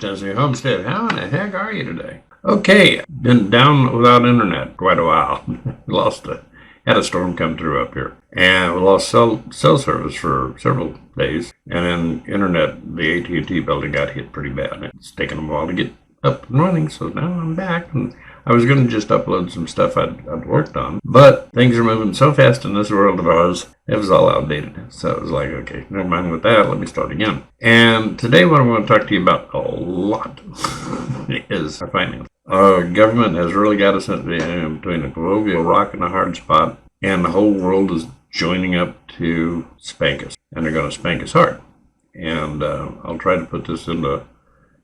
Tennessee Homestead. How in the heck are you today? Okay, been down without internet quite a while. Had a storm come through up here, and we lost cell service for several days. And then internet, the AT&T building got hit pretty bad. It's taken a while to get up and running, so now I'm back. And I was going to just upload some stuff I'd worked on, but things are moving so fast in this world of ours, it was all outdated. So it was like, okay, never mind with that, let me start again. And today what I want to talk to you about a lot is our finance. Our government has really got us between a proverbial rock and a hard spot, and the whole world is joining up to spank us, and they're going to spank us hard. And I'll try to put this into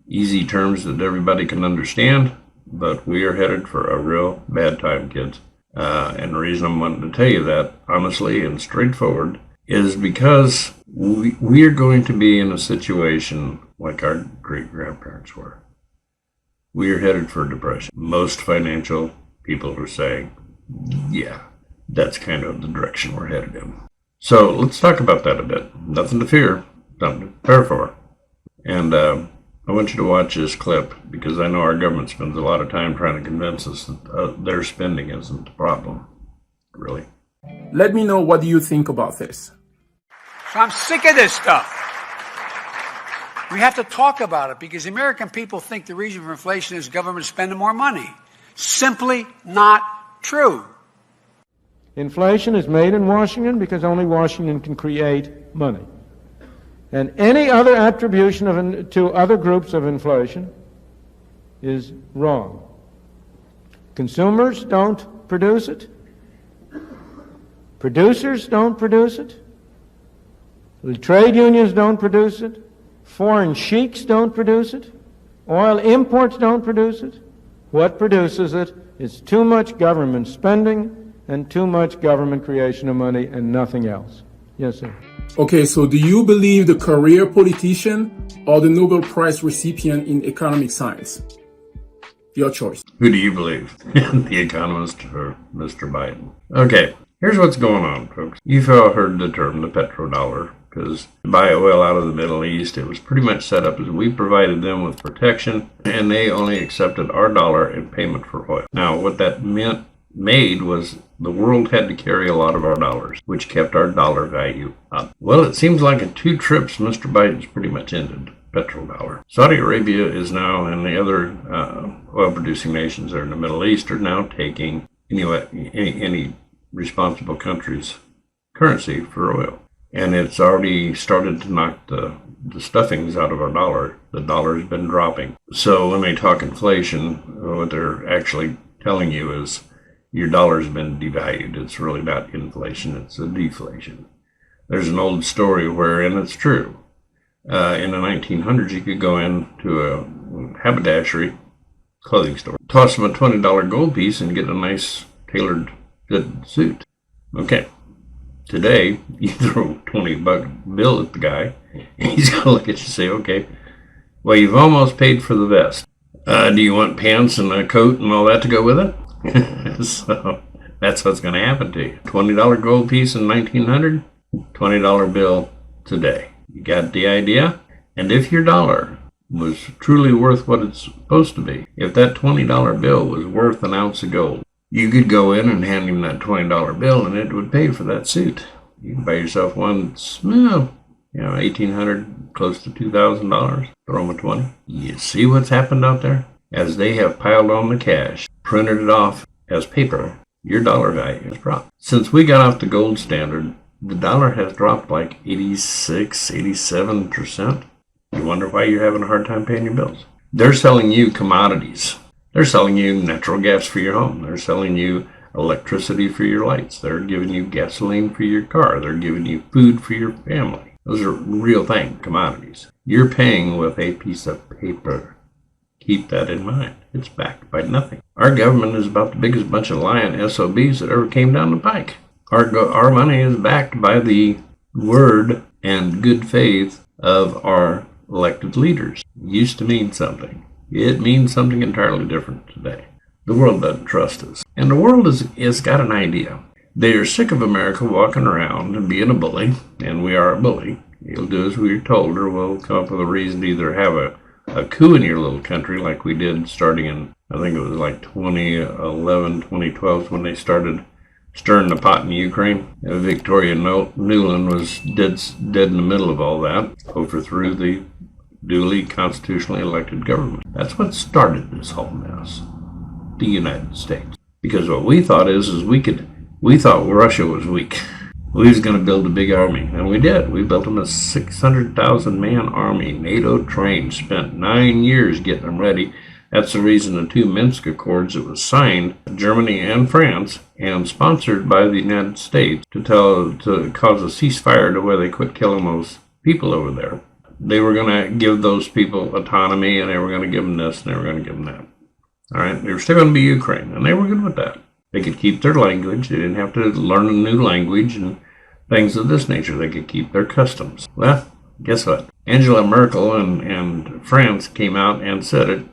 easy terms that everybody can understand, but we are headed for a real bad time, kids. And the reason I'm wanting to tell you that, honestly and straightforward, is because we are going to be in a situation like our great-grandparents were. We are headed for depression. Most financial people are saying, yeah, that's kind of the direction we're headed in. So let's talk about that a bit. Nothing to fear, something to prepare for. And I want you to watch this clip because I know our government spends a lot of time trying to convince us that their spending isn't the problem. Really. Let me know, what do you think about this? So I'm sick of this stuff. We have to talk about it because the American people think the reason for inflation is government spending more money. Simply not true. Inflation is made in Washington because only Washington can create money. And any other attribution to other groups of inflation is wrong. Consumers don't produce it. Producers don't produce it. The trade unions don't produce it. Foreign sheiks don't produce it. Oil imports don't produce it. What produces it is too much government spending and too much government creation of money and nothing else. Yes, sir. Okay, so do you believe the career politician or the Nobel Prize recipient in economic science? Your choice. Who do you believe? The economist or Mr. Biden? Okay, here's what's going on, folks. You've all heard the term the petrodollar, because to buy oil out of the Middle East, it was pretty much set up as we provided them with protection, and they only accepted our dollar in payment for oil. Now, what that made was the world had to carry a lot of our dollars, which kept our dollar value up. Well, it seems like in 2 trips, Mr. Biden's pretty much ended petrodollar. Saudi Arabia is now, and the other oil-producing nations that are in the Middle East are now taking any responsible country's currency for oil. And it's already started to knock the stuffings out of our dollar. The dollar's been dropping. So when they talk inflation, what they're actually telling you is your dollar's been devalued. It's really not inflation, it's a deflation. There's an old story wherein it's true. In the 1900s, you could go into a haberdashery clothing store, toss them a $20 gold piece and get a nice tailored good suit. Okay. Today, you throw a $20 bill at the guy, and he's going to look at you and say, okay, well, you've almost paid for the vest. Do you want pants and a coat and all that to go with it? So that's what's going to happen to you. $20 gold piece in 1900, $20 bill today. You got the idea? And if your dollar was truly worth what it's supposed to be, if that $20 bill was worth an ounce of gold, you could go in and hand him that $20 bill and it would pay for that suit. You can buy yourself one, $1,800, close to $2,000. Throw him a 20. You see what's happened out there? As they have piled on the cash, printed it off as paper, your dollar value has dropped. Since we got off the gold standard, the dollar has dropped like 86, 87%. You wonder why you're having a hard time paying your bills. They're selling you commodities. They're selling you natural gas for your home. They're selling you electricity for your lights. They're giving you gasoline for your car. They're giving you food for your family. Those are real things, commodities. You're paying with a piece of paper. Keep that in mind. It's backed by nothing. Our government is about the biggest bunch of lying SOBs that ever came down the pike. Our money is backed by the word and good faith of our elected leaders. It used to mean something. It means something entirely different today. The world doesn't trust us. And the world has got an idea. They are sick of America walking around and being a bully, and we are a bully. You'll do as we're told, or we'll come up with a reason to either have a a coup in your little country like we did starting in, I think it was like 2011, 2012 when they started stirring the pot in Ukraine. Victoria Nuland was dead in the middle of all that, overthrew the duly constitutionally elected government. That's what started this whole mess, the United States. Because what we thought is we thought Russia was weak. We was going to build a big army, and we did. We built them a 600,000 man army, NATO trained, spent 9 years getting them ready. That's the reason the two Minsk Accords that was signed, Germany and France, and sponsored by the United States to cause a ceasefire to where they quit killing those people over there. They were going to give those people autonomy, and they were going to give them this, and they were going to give them that. All right, they were still going to be Ukraine, and they were good with that. They could keep their language. They didn't have to learn a new language and things of this nature. They could keep their customs. Well, guess what? Angela Merkel and France came out and said it.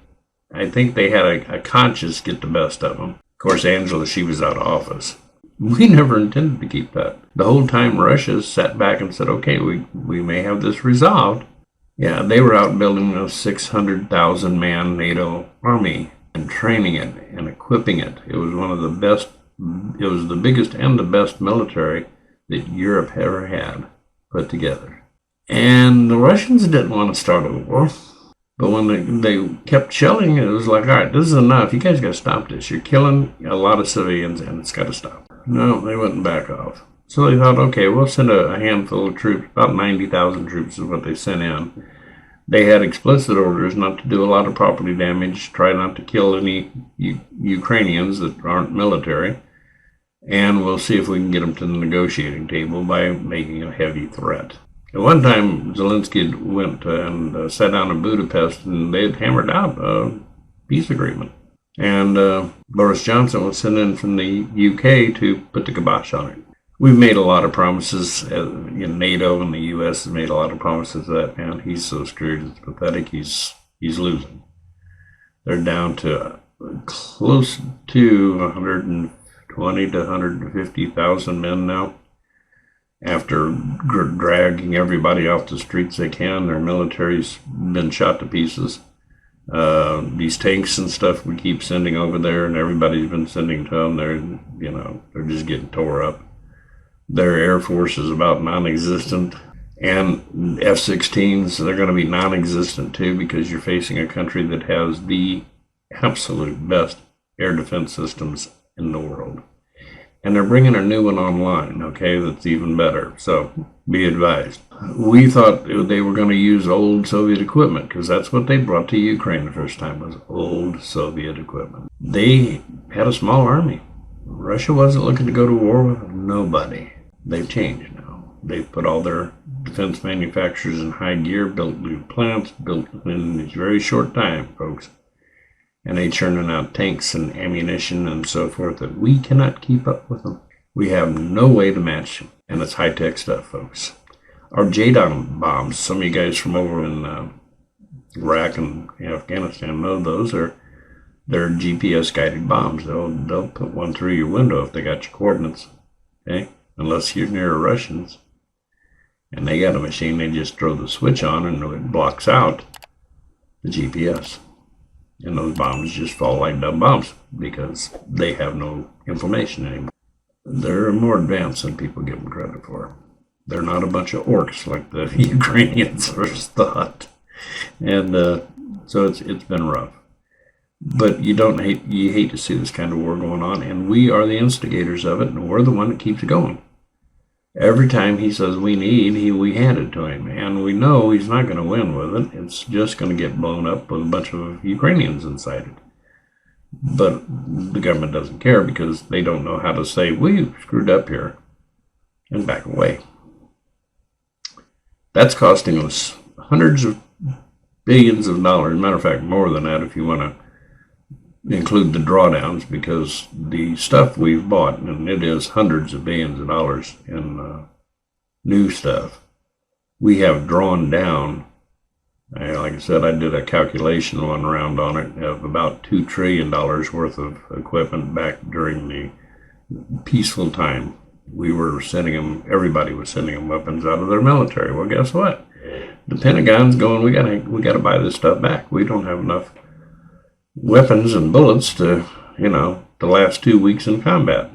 I think they had a conscience get the best of them. Of course, Angela, she was out of office. We never intended to keep that. The whole time Russia sat back and said, okay, we may have this resolved. Yeah, they were out building a 600,000 man NATO army and training it and equipping it. It was one of the best, it was the biggest and the best military that Europe ever had put together. And the Russians didn't want to start a war. But when they kept shelling, it was like, all right, this is enough. You guys got to stop this. You're killing a lot of civilians, and it's got to stop. No, they wouldn't back off. So they thought, okay, we'll send a handful of troops. About 90,000 troops is what they sent in. They had explicit orders not to do a lot of property damage, try not to kill any Ukrainians that aren't military, and we'll see if we can get them to the negotiating table by making a heavy threat. At one time, Zelensky went and sat down in Budapest, and they had hammered out a peace agreement. And Boris Johnson was sent in from the UK to put the kibosh on it. We've made a lot of promises in NATO, and the U.S. has made a lot of promises to that man. He's so screwed, it's pathetic. He's losing. They're down to close to 120 to 150,000 men now. After dragging everybody off the streets they can, their military's been shot to pieces. These tanks and stuff we keep sending over there, and everybody's been sending to them. They're just getting tore up. Their air force is about non-existent, and F-16s, they're going to be non-existent too, because you're facing a country that has the absolute best air defense systems in the world. And they're bringing a new one online, okay, that's even better. So be advised. We thought they were going to use old Soviet equipment, because that's what they brought to Ukraine the first time, was old Soviet equipment. They had a small army. Russia wasn't looking to go to war with nobody. They've changed now. They've put all their defense manufacturers in high gear, built new plants, built in a very short time, folks. And they churning out tanks and ammunition and so forth that we cannot keep up with them. We have no way to match them. And it's high-tech stuff, folks. Our JDOM bombs, some of you guys from over in Iraq and Afghanistan know those. They're GPS-guided bombs. They'll put one through your window if they got your coordinates, okay? Unless you're near Russians. And they got a machine, they just throw the switch on and it blocks out the GPS. And those bombs just fall like dumb bombs because they have no information anymore. They're more advanced than people give them credit for. They're not a bunch of orcs like the Ukrainians first thought. And so it's been rough. But you hate to see this kind of war going on, and we are the instigators of it, and we're the one that keeps it going. Every time he says we we hand it to him, and we know he's not going to win with it. It's just going to get blown up with a bunch of Ukrainians inside it. But the government doesn't care because they don't know how to say, we screwed up here, and back away. That's costing us hundreds of billions of dollars. Matter of fact, more than that if you want to include the drawdowns, because the stuff we've bought, and it is hundreds of billions of dollars in new stuff, we have drawn down. Like I said, I did a calculation one round on it of about $2 trillion worth of equipment back during the peaceful time. We were sending them, everybody was sending them weapons out of their military. Well, guess what? the Pentagon's going, we gotta buy this stuff back. We don't have enough weapons and bullets to, to last 2 weeks in combat.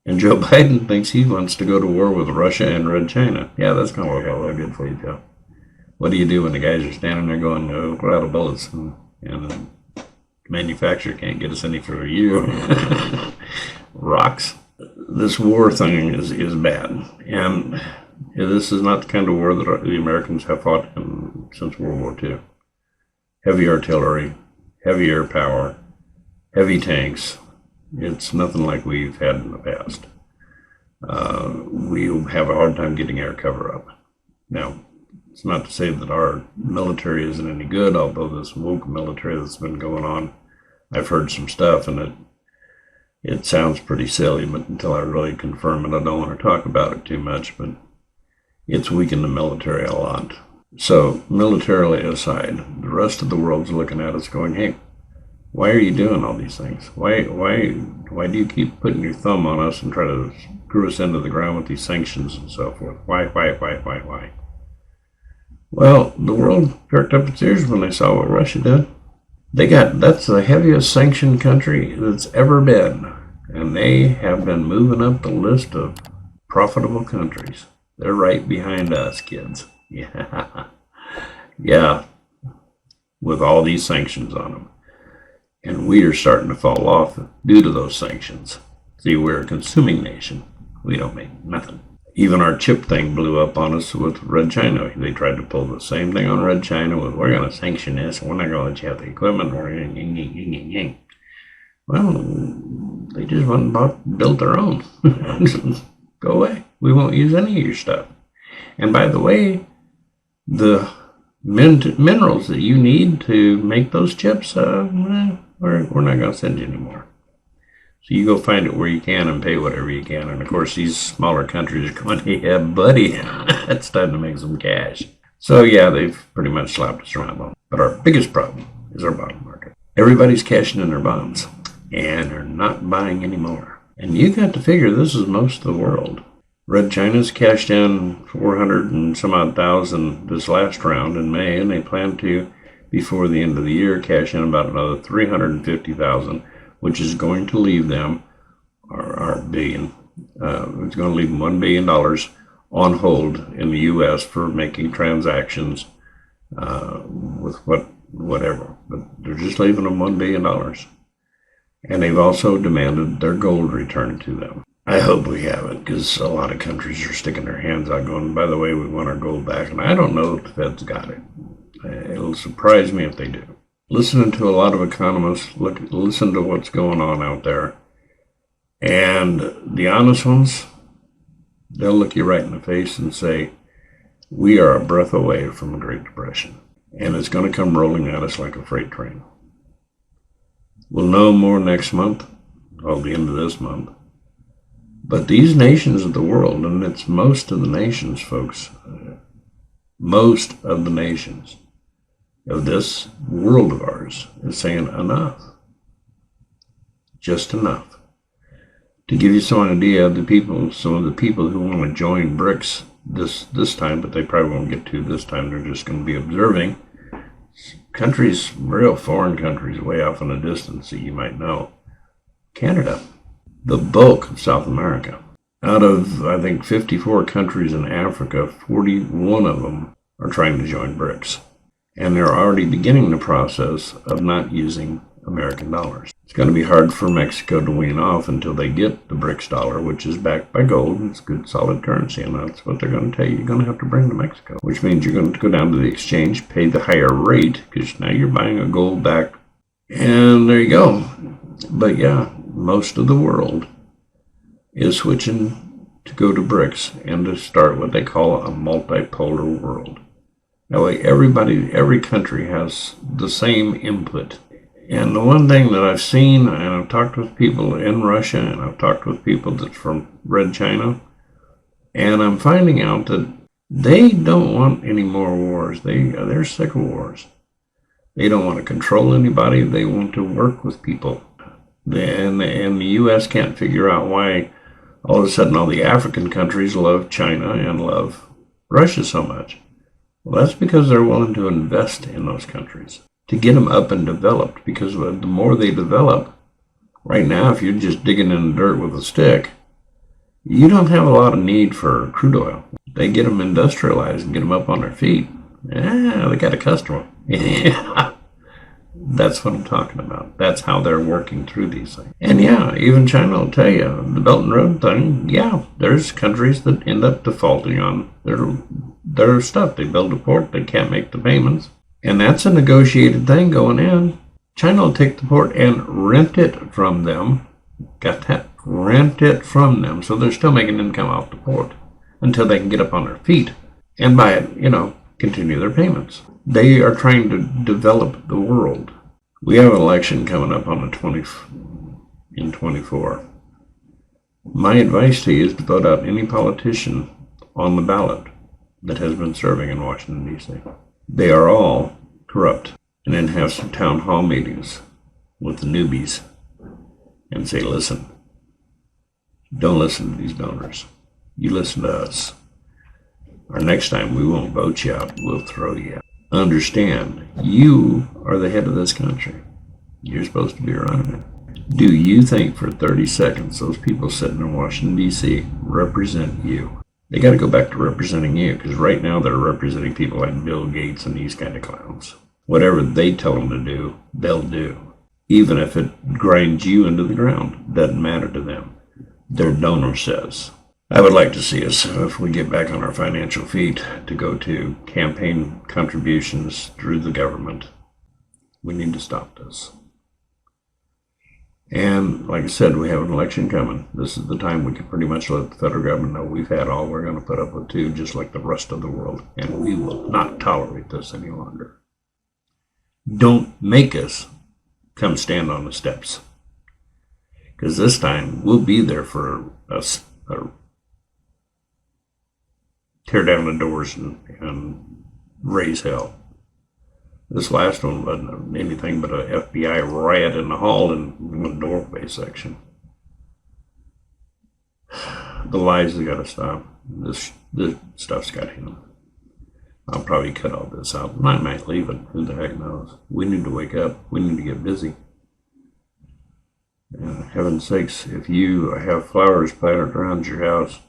And Joe Biden thinks he wants to go to war with Russia and Red China. Yeah, that's going to work out real good for you, Joe. What do you do when the guys are standing there going, oh, we're out of bullets, and the manufacturer can't get us any for a year? Rocks. This war thing is bad. And this is not the kind of war that the Americans have fought since World War II. Heavy artillery, heavy air power, heavy tanks. It's nothing like we've had in the past. We have a hard time getting air cover up. Now, it's not to say that our military isn't any good, although this woke military that's been going on, I've heard some stuff and it sounds pretty silly, but until I really confirm it, I don't want to talk about it too much, but it's weakened the military a lot. So, militarily aside, the rest of the world's looking at us going, hey, why are you doing all these things? Why do you keep putting your thumb on us and try to screw us into the ground with these sanctions and so forth? Why? Well, the world perked up its ears when they saw what Russia did. That's the heaviest sanctioned country that's ever been. And they have been moving up the list of profitable countries. They're right behind us, kids. Yeah. With all these sanctions on them. And we are starting to fall off due to those sanctions. See, we're a consuming nation. We don't make nothing. Even our chip thing blew up on us with Red China. They tried to pull the same thing on Red China with, we're going to sanction this, and we're not going to let you have the equipment. Well, they just went and built their own. Go away. We won't use any of your stuff. And by the way, the minerals that you need to make those chips, we're not going to send you anymore. So you go find it where you can and pay whatever you can. And of course, these smaller countries are going, yeah, buddy, it's time to make some cash. So yeah, they've pretty much slapped us around. But our biggest problem is our bond market. Everybody's cashing in their bonds, and they're not buying anymore. And you got to figure this is most of the world. Red China's cashed in 400 and some odd thousand this last round in May, and they plan to, before the end of the year, cash in about another 350,000, which is going to leave them, our billion, it's going to leave them $1 billion on hold in the U.S. for making transactions with whatever. But they're just leaving them $1 billion. And they've also demanded their gold returned to them. I hope we have it, because a lot of countries are sticking their hands out going, by the way, we want our gold back. And I don't know if the Fed's got it. It'll surprise me if they do. Listening to a lot of economists, listen to what's going on out there. And the honest ones, they'll look you right in the face and say, we are a breath away from a Great Depression. And it's going to come rolling at us like a freight train. We'll know more next month, or the end of this month. But these nations of the world, and it's most of the nations, folks, most of the nations of this world of ours is saying enough. Just enough. To give you some idea of some of the people who want to join BRICS this time, but they probably won't get to this time, they're just going to be observing. Countries, real foreign countries way off in the distance that you might know. Canada, the bulk of South America. Out of, I think, 54 countries in Africa, 41 of them are trying to join BRICS. And they're already beginning the process of not using American dollars. It's going to be hard for Mexico to wean off until they get the BRICS dollar, which is backed by gold. It's good, solid currency, and that's what they're going to tell you. You're going to have to bring to Mexico, which means you're going to go down to the exchange, pay the higher rate, because now you're buying a gold back. And there you go. But yeah, most of the world is switching to go to BRICS and to start what they call a multipolar world. That way every country has the same input. And the one thing that I've seen, and I've talked with people in Russia, and I've talked with people that's from Red China, and I'm finding out that they don't want any more wars. They're sick of wars. They don't want to control anybody. They want to work with people. And the U.S. can't figure out why all of a sudden all the African countries love China and love Russia so much. Well, that's because they're willing to invest in those countries to get them up and developed, because the more they develop, right now, if you're just digging in the dirt with a stick, you don't have a lot of need for crude oil. They get them industrialized and get them up on their feet. Yeah, they got a customer. Yeah. That's what I'm talking about. That's how they're working through these things. And yeah, even China will tell you, the Belt and Road thing, yeah, there's countries that end up defaulting on their stuff. They build a port, they can't make the payments. And that's a negotiated thing going in. China will take the port and rent it from them. Got that? Rent it from them. So they're still making income off the port until they can get up on their feet and by it, continue their payments. They are trying to develop the world. We have an election coming up on in 24. My advice to you is to vote out any politician on the ballot that has been serving in Washington, D.C. They are all corrupt. And then have some town hall meetings with the newbies and say, listen, don't listen to these donors. You listen to us. Or next time we won't vote you out, we'll throw you out. Understand, you are the head of this country. You're supposed to be running it. Do you think for 30 seconds those people sitting in Washington, D.C. represent you? They got to go back to representing you, because right now they're representing people like Bill Gates and these kind of clowns. Whatever they tell them to do, they'll do. Even if it grinds you into the ground, doesn't matter to them. Their donor says. I would like to see us, if we get back on our financial feet, to go to campaign contributions through the government. We need to stop this. And like I said, we have an election coming. This is the time we can pretty much let the federal government know we've had all we're going to put up with too, just like the rest of the world. And we will not tolerate this any longer. Don't make us come stand on the steps. Because this time we'll be there for us. Tear down the doors and raise hell. This last one wasn't anything but an FBI riot in the hall in the doorway section. The lies have got to stop. This stuff's got him. I'll probably cut all this out. I might leave it. Who the heck knows? We need to wake up. We need to get busy. And heaven's sakes, if you have flowers planted around your house,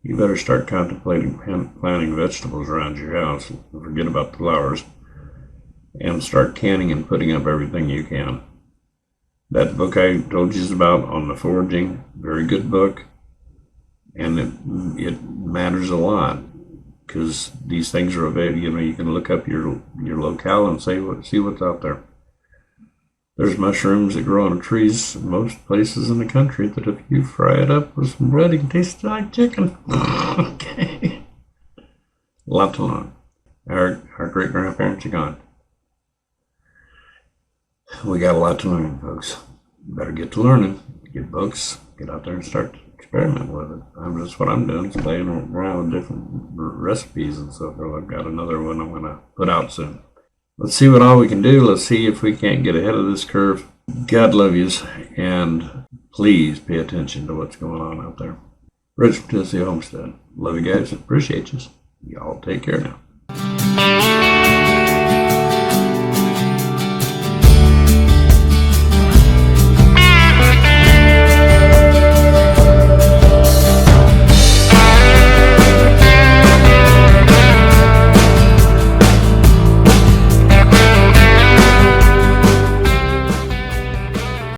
you better start contemplating planting vegetables around your house. Forget about the flowers. And start canning and putting up everything you can. That book I told you about on the foraging, very good book. And it matters a lot. Because these things are available. You can look up your locale and see what's out there. There's mushrooms that grow on trees in most places in the country that if you fry it up with some bread, it can taste like chicken. Okay. A lot to learn. Our great-grandparents are gone. We got a lot to learn, folks. Better get to learning. Get books. Get out there and start to experiment with it. That's what I'm doing, is playing around with different recipes and so forth. I've got another one I'm going to put out soon. Let's see what all we can do. Let's see if we can't get ahead of this curve. God love yous, and please pay attention to what's going on out there. Rich from Tennessee Homestead. Love you guys. Appreciate you. Y'all take care now.